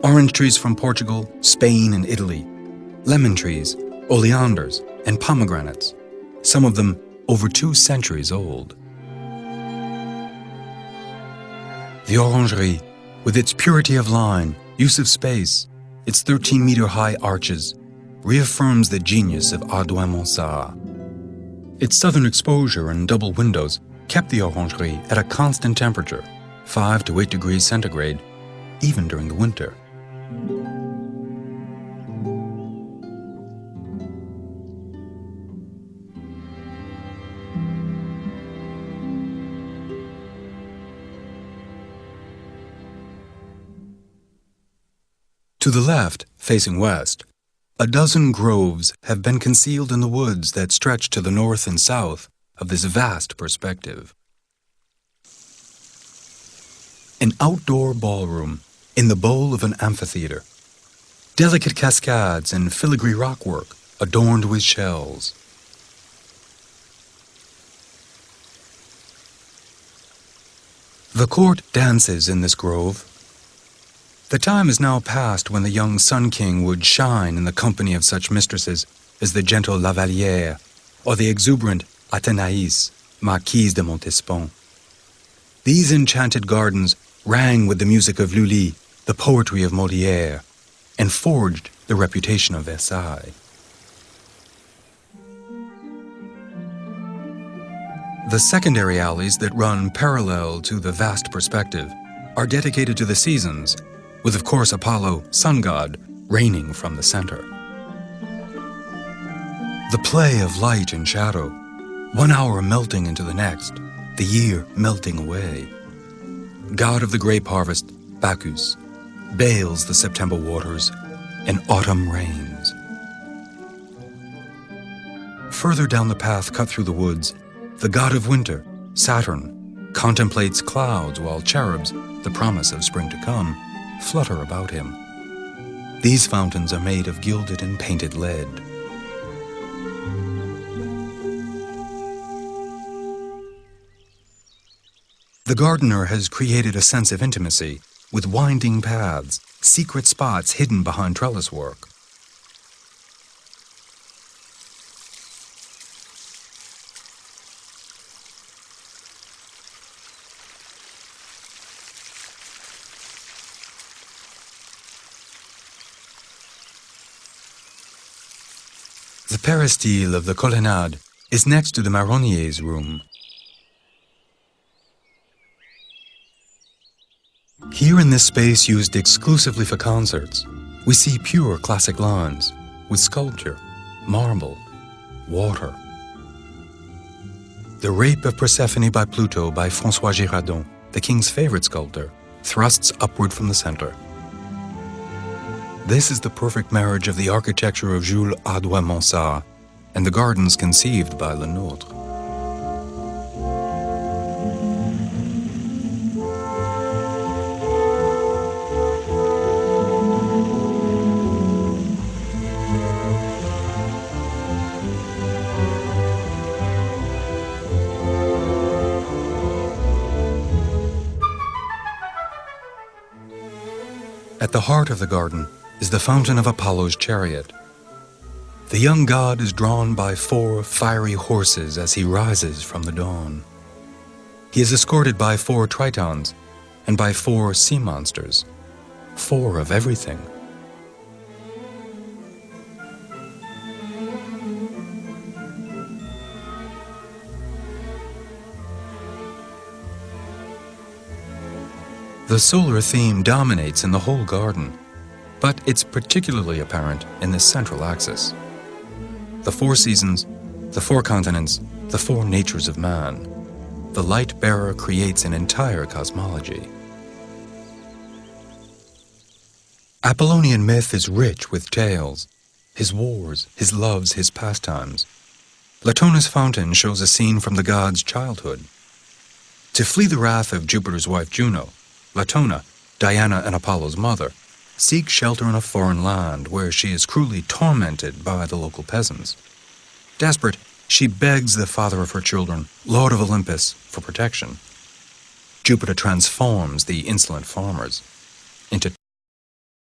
orange trees from Portugal, Spain, and Italy, lemon trees, oleanders, and pomegranates, some of them over 2 centuries old. The Orangerie, with its purity of line, use of space, its 13-meter-high arches, reaffirms the genius of Ardouin-Mansart. Its southern exposure and double windows kept the Orangerie at a constant temperature, 5 to 8 degrees centigrade, even during the winter. To the left, facing west, a dozen groves have been concealed in the woods that stretch to the north and south of this vast perspective. An outdoor ballroom in the bowl of an amphitheater. Delicate cascades and filigree rockwork adorned with shells. The court dances in this grove. The time is now past when the young Sun King would shine in the company of such mistresses as the gentle La Vallière or the exuberant Athénaïs, Marquise de Montespan. These enchanted gardens rang with the music of Lully, the poetry of Molière, and forged the reputation of Versailles. The secondary alleys that run parallel to the vast perspective are dedicated to the seasons, with of course Apollo, sun god, reigning from the center. The play of light and shadow, 1 hour melting into the next, the year melting away. God of the grape harvest, Bacchus, bails the September waters, and autumn rains. Further down the path cut through the woods, the god of winter, Saturn, contemplates clouds while cherubs, the promise of spring to come, flutter about him. These fountains are made of gilded and painted lead. The gardener has created a sense of intimacy with winding paths, secret spots hidden behind trellis work. The peristyle of the colonnade is next to the marronier's room. Here in this space used exclusively for concerts, we see pure classic lines with sculpture, marble, water. The Rape of Persephone by Pluto by François Girardon, the king's favorite sculptor, thrusts upward from the center. This is the perfect marriage of the architecture of Jules Ardouin-Mansart and the gardens conceived by Le Nôtre. At the heart of the garden is the fountain of Apollo's chariot. The young god is drawn by 4 fiery horses as he rises from the dawn. He is escorted by 4 tritons and by 4 sea monsters, 4 of everything. The solar theme dominates in the whole garden, but it's particularly apparent in the central axis. The 4 seasons, the 4 continents, the 4 natures of man. The light bearer creates an entire cosmology. Apollonian myth is rich with tales, his wars, his loves, his pastimes. Latona's fountain shows a scene from the god's childhood. To flee the wrath of Jupiter's wife Juno, Latona, Diana and Apollo's mother, seeks shelter in a foreign land where she is cruelly tormented by the local peasants. Desperate, she begs the father of her children, Lord of Olympus, for protection. Jupiter transforms the insolent farmers into